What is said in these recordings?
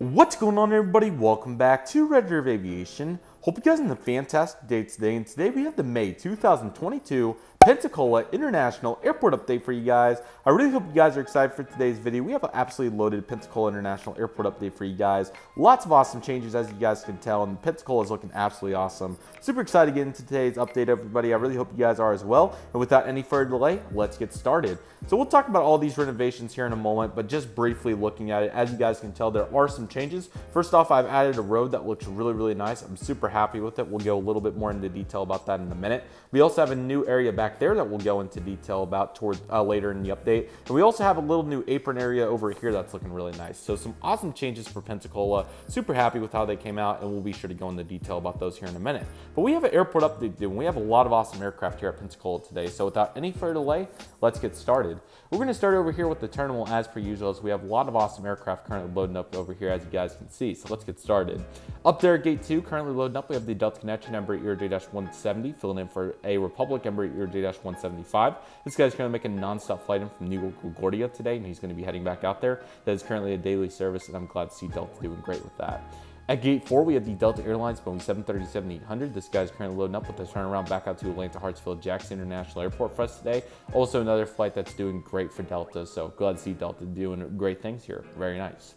What's going on, everybody? Welcome back to Redriveraviation. Hope you guys are having a fantastic day today. And today we have the May 2022 Pensacola International Airport update for you guys. I really hope you guys are excited for today's video. We have an absolutely loaded Pensacola International Airport update for you guys. Lots of awesome changes, as you guys can tell, and Pensacola is looking absolutely awesome. Super excited to get into today's update, everybody. I really hope you guys are as well. And without any further delay, let's get started. So we'll talk about all these renovations here in a moment, but just briefly looking at it, as you guys can tell, there are some changes. First off, I've added a road that looks really nice. I'm super happy with it. We'll go a little bit more into detail about that in a minute. We also have a new area back there that we'll go into detail about towards later in the update. And we also have a little new apron area over here that's looking really nice. So some awesome changes for Pensacola. Super happy with how they came out, and we'll be sure to go into detail about those here in a minute. But we have an airport update to do, and we have a lot of awesome aircraft here at Pensacola today. So without any further delay, let's get started. We're going to start over here with the terminal as per usual, as we have a lot of awesome aircraft currently loading up over here, as you guys can see. So let's get started. Up there at gate 2, currently loading up, we have the Delta Connection Embraer ERJ-170 filling in for a Republic Embraer ERJ-175. This guy's currently making a non-stop flight in from New York LaGuardia today, and he's going to be heading back out there. That is currently a daily service, and I'm glad to see Delta doing great with that. At gate 4, we have the Delta Airlines Boeing 737-800. This guy's currently loading up with a turnaround back out to Atlanta Hartsfield Jackson International Airport for us today. Also another flight that's doing great for Delta, so glad to see Delta doing great things here. Very nice.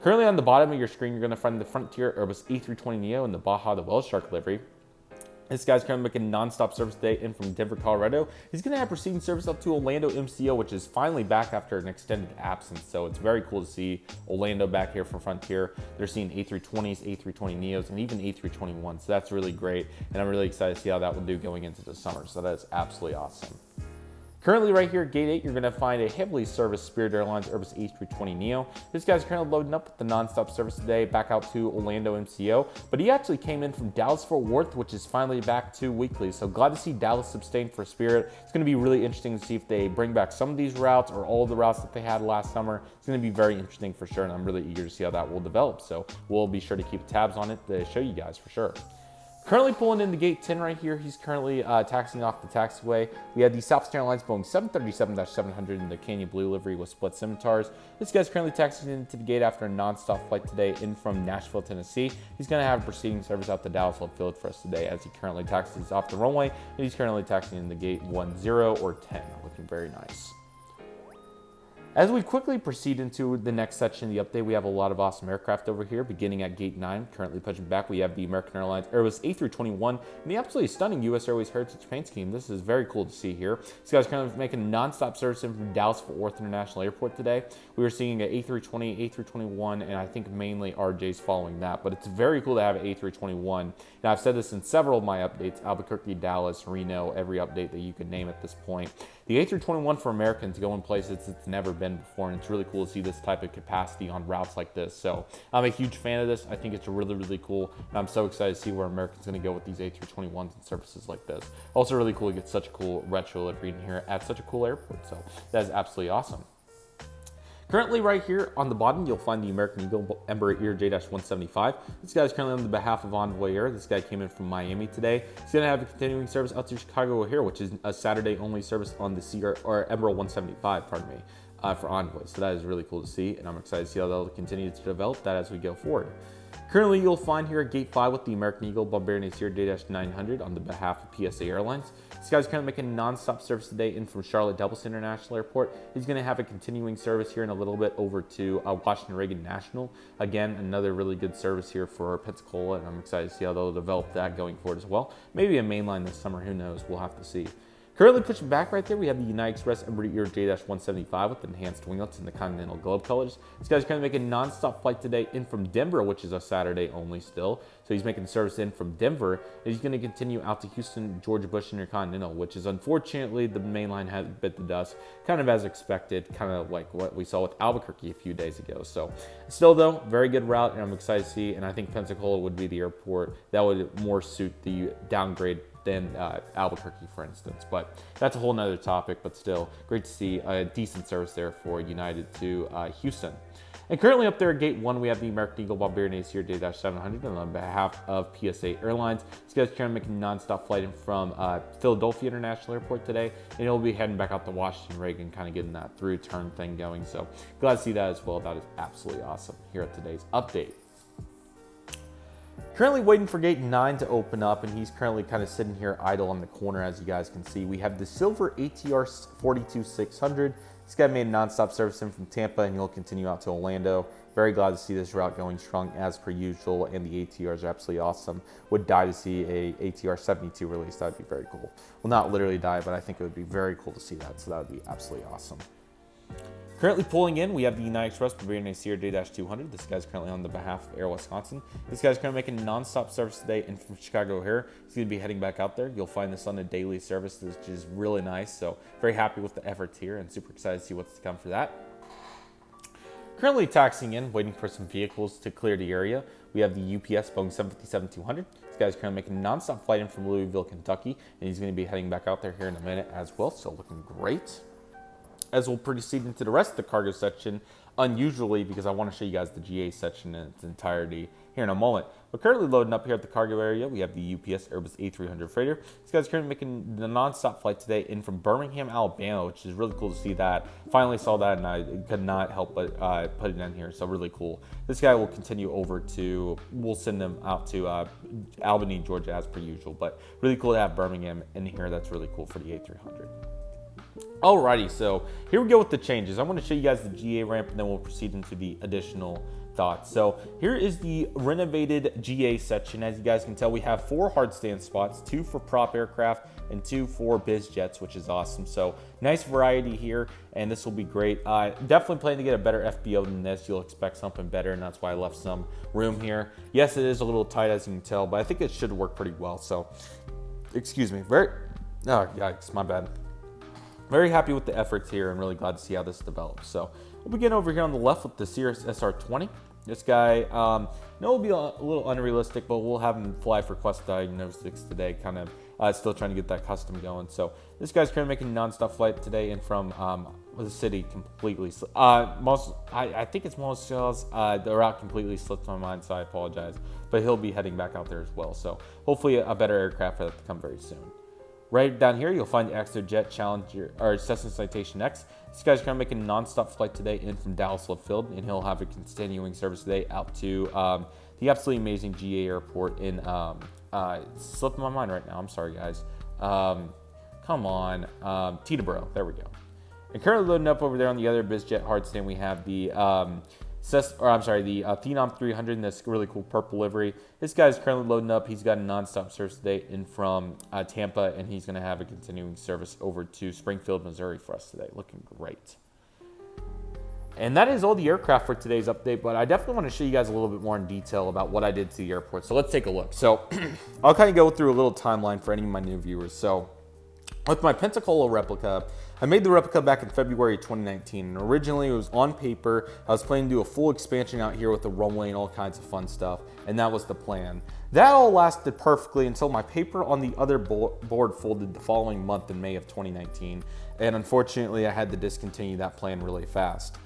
Currently on the bottom of your screen, you're going to find the Frontier Airbus A320neo and the Baja the Whale Shark livery. This guy's currently making non-stop service today in from Denver, Colorado. He's going to have proceeding service up to Orlando MCO, which is finally back after an extended absence. So it's very cool to see Orlando back here for Frontier. They're seeing A320s, A320neos, and even A321s. So that's really great, and I'm really excited to see how that will do going into the summer. So that is absolutely awesome. Currently right here at gate 8, you're going to find a heavily serviced Spirit Airlines Airbus A320neo. This guy's currently loading up with the non-stop service today back out to Orlando MCO, but he actually came in from Dallas-Fort Worth, which is finally back to weekly. So glad to see Dallas sustained for Spirit. It's going to be really interesting to see if they bring back some of these routes or all of the routes that they had last summer. It's going to be very interesting for sure, and I'm really eager to see how that will develop. So we'll be sure to keep tabs on it to show you guys for sure. Currently pulling into gate 10 right here, he's currently taxiing off the taxiway. We have the Southwest Airlines Boeing 737-700 in the Canyon Blue livery with split scimitars. This guy's currently taxiing into the gate after a non-stop flight today in from Nashville, Tennessee. He's going to have a proceeding service out the Dallas Love Field for us today, as he currently taxis off the runway, and he's currently taxiing in the gate 10 or 10, looking very nice. As we quickly proceed into the next section of the update, we have a lot of awesome aircraft over here. Beginning at gate 9, currently pushing back, we have the American Airlines Airbus A321 and the absolutely stunning U.S. Airways Heritage paint scheme. This is very cool to see here. This guy's kind of making non-stop service in from Dallas-Fort Worth International Airport today. We were seeing an A320, A321, and I think mainly RJs following that. But it's very cool to have an A321. And I've said this in several of my updates, Albuquerque, Dallas, Reno, every update that you could name at this point. The A321 for Americans going places it's never been before, and it's really cool to see this type of capacity on routes like this. So I'm a huge fan of this. I think it's really cool, and I'm so excited to see where Americans going to go with these A321s and services like this. Also really cool to get such a cool retro livery in here at such a cool airport. So that is absolutely awesome. Currently right here on the bottom, you'll find the American Eagle Embraer ERJ-175. This guy's currently on the behalf of Envoy Air. This guy came in from Miami today. He's going to have a continuing service out to Chicago O'Hare, which is a Saturday-only service on the Embraer 175, pardon me, for Envoy. So that is really cool to see, and I'm excited to see how they'll continue to develop that as we go forward. Currently, you'll find here at gate 5 with the American Eagle Bombardier Acer ERJ-900 on the behalf of PSA Airlines. This guy's currently making non-stop service today in from Charlotte Dulles International Airport. He's going to have a continuing service here in a little bit over to Washington Reagan National. Again, another really good service here for Pensacola, and I'm excited to see how they'll develop that going forward as well. Maybe a mainline this summer, who knows? We'll have to see. Currently pushing back right there, we have the United Express Embraer ERJ-175 with enhanced winglets in the Continental Globe colors. This guy's going to make a non-stop flight today in from Denver, which is a Saturday only still. So he's making service in from Denver, and he's going to continue out to Houston, Georgia Bush Intercontinental, which is unfortunately the main line has bit the dust, kind of as expected, kind of like what we saw with Albuquerque a few days ago. So still though, very good route, and I'm excited to see, and I think Pensacola would be the airport that would more suit the downgrade than Albuquerque, for instance. But that's a whole nother topic, but still great to see a decent service there for United to Houston. And currently up there at Gate 1, we have the American Eagle Bombardier Acer Day-700, and on behalf of PSA Airlines, this guy's trying to make a non-stop flight in from Philadelphia International Airport today, and he'll be heading back out to Washington Reagan, kind of getting that through turn thing going. So glad to see that as well. That is absolutely awesome here at today's update. Currently waiting for Gate 9 to open up, and he's currently kind of sitting here idle on the corner, as you guys can see. We have the silver ATR 42600. This guy made a nonstop service in from Tampa, and he'll continue out to Orlando. Very glad to see this route going strong as per usual, and the ATRs are absolutely awesome. Would die to see a ATR 72 release. That would be very cool. Well, not literally die, but I think it would be very cool to see that, so that would be absolutely awesome. Currently pulling in, we have the United Express Bavarian Acer Day-200. This guy's currently on the behalf of Air Wisconsin. This guy's currently making non-stop service today in from Chicago O'Hare. He's going to be heading back out there. You'll find this on a daily service, which is really nice. So very happy with the efforts here and super excited to see what's to come for that. Currently taxiing in, waiting for some vehicles to clear the area. We have the UPS Boeing 757-200. This guy's currently making a non-stop flight in from Louisville, Kentucky, and he's going to be heading back out there here in a minute as well. So looking great. As we'll proceed into the rest of the cargo section, unusually because I want to show you guys the GA section in its entirety here in a moment. But currently loading up here at the cargo area, we have the UPS Airbus A300 freighter. This guy's currently making the non-stop flight today in from Birmingham, Alabama, which is really cool to see that. Finally saw that, and I could not help but put it in here, so really cool. This guy will continue over to, we'll send him out to Albany, Georgia as per usual, but really cool to have Birmingham in here. That's really cool for the A300. Alrighty, so here we go with the changes. I want to show you guys the GA ramp, and then we'll proceed into the additional thoughts. So here is the renovated GA section. As you guys can tell, we have 4 hard stand spots, 2 for prop aircraft and 2 for biz jets, which is awesome. So nice variety here, and this will be great. Definitely planning to get a better FBO than this. You'll expect something better, and that's why I left some room here. Yes, it is a little tight, as you can tell, but I think it should work pretty well. So, excuse me. Oh, yikes, my bad. Very happy with the efforts here and really glad to see how this develops. So we'll begin over here on the left with the Cirrus SR20. This guy, it'll be a little unrealistic, but we'll have him fly for Quest Diagnostics today, kind of still trying to get that custom going. So this guy's currently making non-stop flight today and from the city completely. I think it's most shows, the route completely slipped my mind, so I apologize. But he'll be heading back out there as well. So hopefully a better aircraft for that to come very soon. Right down here, you'll find the Acer Jet Challenger, or Cessna Citation X. This guy's going to make a non-stop flight today in from Dallas Love Field, and he'll have a continuing service today out to the absolutely amazing GA airport in, it's slipping my mind right now, I'm sorry guys. Come on, Teterboro, there we go. And currently loading up over there on the other BizJet hard stand, we have the Phenom 300 in this really cool purple livery. This guy's currently loading up. He's got a non-stop service today in from Tampa, and he's going to have a continuing service over to Springfield, Missouri for us today. Looking great. And that is all the aircraft for today's update, but I definitely want to show you guys a little bit more in detail about what I did to the airport. So let's take a look. So I'll kind of go through a little timeline for any of my new viewers. So with my Pensacola replica, I made the replica back in February 2019, and originally it was on paper. I was planning to do a full expansion out here with the runway and all kinds of fun stuff, and that was the plan. That all lasted perfectly until my paper on the other board folded the following month in May of 2019, and unfortunately I had to discontinue that plan really fast.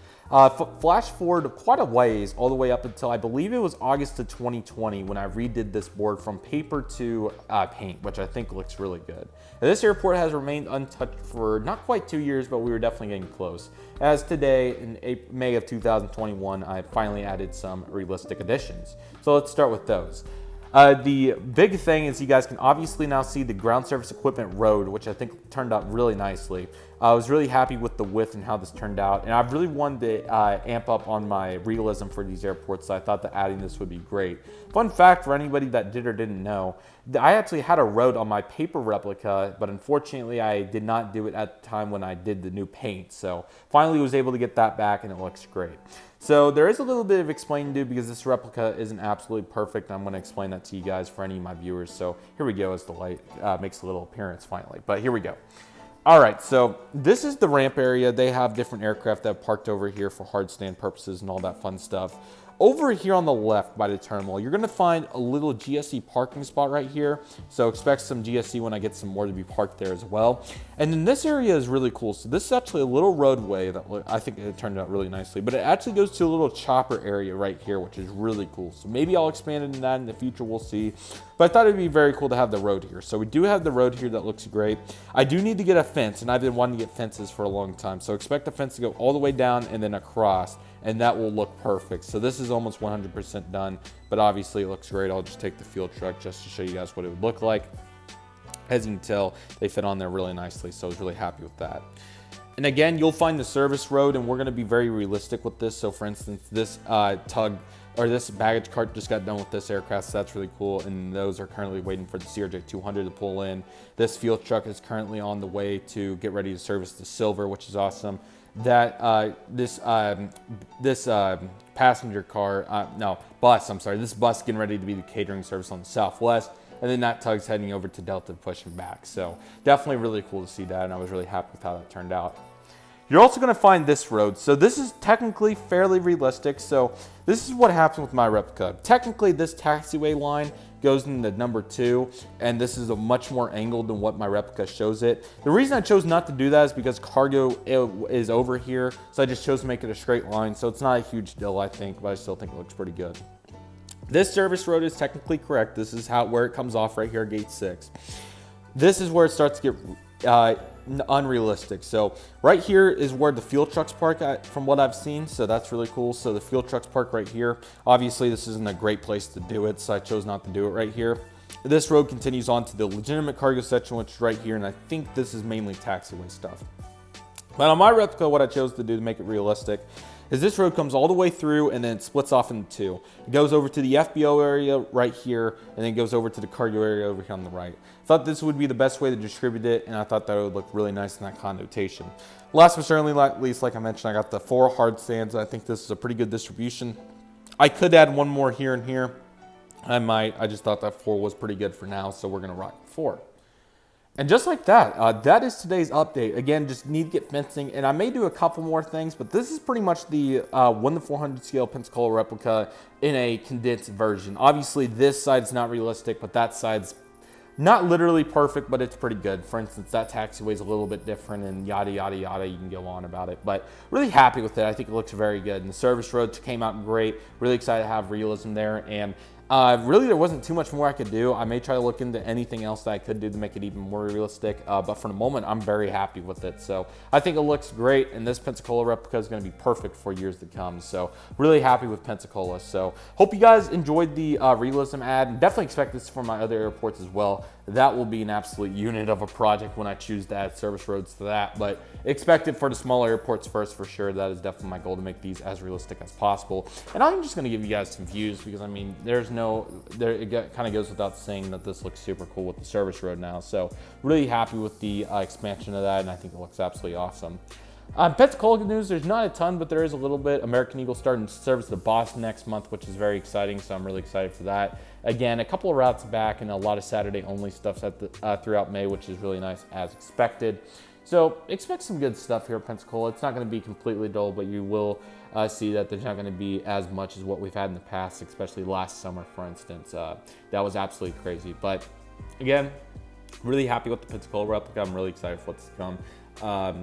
Flash forward quite a ways, all the way up until I believe it was August of 2020 when I redid this board from paper to paint, which I think looks really good. Now, this airport has remained untouched for not quite 2 years, but we were definitely getting close. As today, in May of 2021, I finally added some realistic additions. So let's start with those. The big thing is you guys can obviously now see the ground service equipment road, which I think turned out really nicely. I was really happy with the width and how this turned out, and I really wanted to amp up on my realism for these airports, so I thought that adding this would be great. Fun fact for anybody that did or didn't know, I actually had a road on my paper replica, but unfortunately I did not do it at the time when I did the new paint, so finally was able to get that back and it looks great. So there is a little bit of explaining to do because this replica isn't absolutely perfect. I'm going to explain that to you guys for any of my viewers. So here we go as the light makes a little appearance finally. But here we go. All right, so this is the ramp area. They have different aircraft that have parked over here for hard stand purposes and all that fun stuff. over here on the left by the terminal, you're gonna find a little GSE parking spot right here. So expect some GSE when I get some more to be parked there as well. And then this area is really cool. So this is actually a little roadway that I think it turned out really nicely, but it actually goes to a little chopper area right here, which is really cool. So maybe I'll expand into that in the future, we'll see. But I thought it'd be very cool to have the road here. So we do have the road here that looks great. I do need to get a fence, and I've been wanting to get fences for a long time. So expect the fence to go all the way down and then across, and that will look perfect. So this is almost 100% done, but obviously it looks great. I'll just take the field truck just to show you guys what it would look like. As you can tell, they fit on there really nicely, so I was really happy with that. And again, you'll find the service road, and we're gonna be very realistic with this. So for instance, this tug, or this baggage cart just got done with this aircraft, so that's really cool. And those are currently waiting for the CRJ-200 to pull in. This field truck is currently on the way to get ready to service the Silver, which is awesome. That this passenger car, no, bus, I'm sorry, this bus getting ready to be the catering service on the Southwest, and then that tug's heading over to Delta pushing back. So definitely really cool to see that, and I was really happy with how that turned out. You're also going to find this road. So this is technically fairly realistic. So this is what happened with my replica. Technically, this taxiway line goes into number 2, and this is a much more angled than what my replica shows it. The reason I chose not to do that is because cargo is over here, so I just chose to make it a straight line. So it's not a huge deal, I think, but I still think it looks pretty good. This service road is technically correct. This is where it comes off right here, gate 6. This is where it starts to get unrealistic. So right here is where the fuel trucks park at, from what I've seen. So that's really cool. So the fuel trucks park right here. Obviously this isn't a great place to do it, so I chose not to do it right here. This road continues on to the legitimate cargo section, which is right here, and I think this is mainly taxiway stuff. But on my replica, what I chose to do to make it realistic is this road comes all the way through and then it splits off into 2. It goes over to the FBO area right here, and then goes over to the cargo area over here on the right. I thought this would be the best way to distribute it, and I thought that would look really nice in that connotation. Last but certainly not least, like I mentioned, I got the 4 hard stands. I think this is a pretty good distribution. I could add one more here and here. I might. I just thought that 4 was pretty good for now, so we're going to rock 4. And just like that, that is today's update. Again, just need to get fencing, and I may do a couple more things, but this is pretty much the 1:400 scale Pensacola replica in a condensed version. Obviously, this side's not realistic, but that side's not literally perfect, but it's pretty good. For instance, that taxiway is a little bit different, and yada, yada, yada. You can go on about it, but really happy with it. I think it looks very good, and the service road came out great. Really excited to have Realism there, and really, there wasn't too much more I could do. I may try to look into anything else that I could do to make it even more realistic, but for the moment, I'm very happy with it. So I think it looks great, and this Pensacola replica is going to be perfect for years to come. So really happy with Pensacola. So hope you guys enjoyed the Realism ad, and definitely expect this for my other airports as well. That will be an absolute unit of a project when I choose to add service roads to that, but expect it for the smaller airports first for sure. That is definitely my goal, to make these as realistic as possible. And I'm just going to give you guys some views, because I mean, it kind of goes without saying that this looks super cool with the service road now. So really happy with the expansion of that, and I think it looks absolutely awesome. Pensacola news, there's not a ton, but there is a little bit. American Eagle starting to service to Boston next month, which is very exciting, so I'm really excited for that. Again, a couple of routes back and a lot of Saturday-only stuff throughout May, which is really nice as expected. So expect some good stuff here at Pensacola. It's not going to be completely dull, but you will see that there's not going to be as much as what we've had in the past, especially last summer, for instance. That was absolutely crazy. But again, really happy with the Pensacola replica. I'm really excited for what's to come.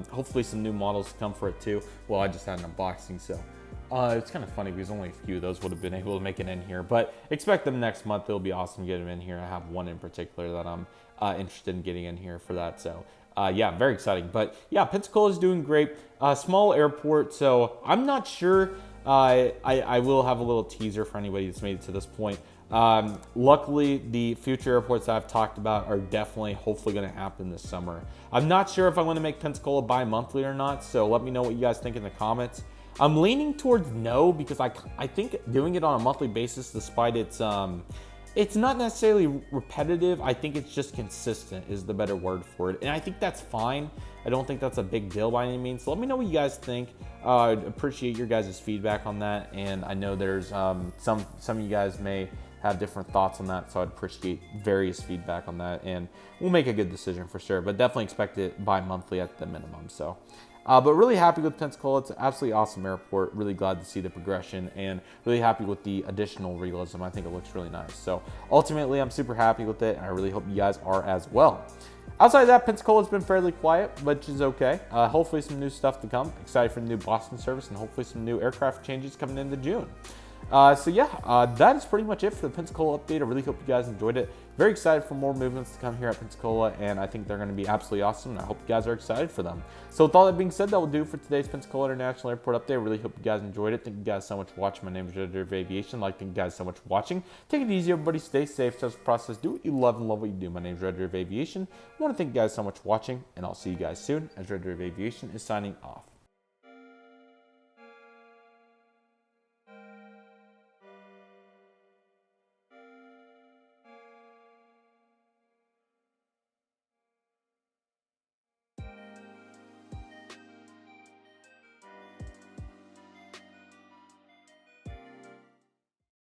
Hopefully some new models come for it too. Well, I just had an unboxing, so it's kind of funny because only a few of those would have been able to make it in here, but expect them next month. It'll be awesome to get them in here. I have one in particular that I'm interested in getting in here for that. So yeah, very exciting. But yeah, Pensacola is doing great. Small airport, so I'm not sure. I will have a little teaser for anybody that's made it to this point. Luckily, the future airports that I've talked about are definitely, hopefully, going to happen this summer. I'm not sure if I want to make Pensacola bi-monthly or not, so let me know what you guys think in the comments. I'm leaning towards no, because I think doing it on a monthly basis, despite it's not necessarily repetitive. I think it's just consistent is the better word for it, and I think that's fine. I don't think that's a big deal by any means. So let me know what you guys think. I'd appreciate your guys' feedback on that, and I know there's some of you guys may have different thoughts on that, so I'd appreciate various feedback on that, and we'll make a good decision for sure, but definitely expect it bi-monthly at the minimum. So But really happy with Pensacola. It's an absolutely awesome airport. Really glad to see the progression and really happy with the additional realism. I think it looks really nice. So ultimately, I'm super happy with it. And I really hope you guys are as well. Outside of that, Pensacola's been fairly quiet, which is okay. Hopefully some new stuff to come. Excited for the new Boston service and hopefully some new aircraft changes coming into June. So yeah, that is pretty much it for the Pensacola update. I really hope you guys enjoyed it. Very excited for more movements to come here at Pensacola, and I think they're going to be absolutely awesome, and I hope you guys are excited for them. So with all that being said, that will do for today's Pensacola International Airport update. I really hope you guys enjoyed it. Thank you guys so much for watching. My name is Redriveraviation. Thank you guys so much for watching. Take it easy, everybody. Stay safe. Trust the process. Do what you love and love what you do. My name is Redriveraviation. I want to thank you guys so much for watching, and I'll see you guys soon as Redriveraviation is signing off.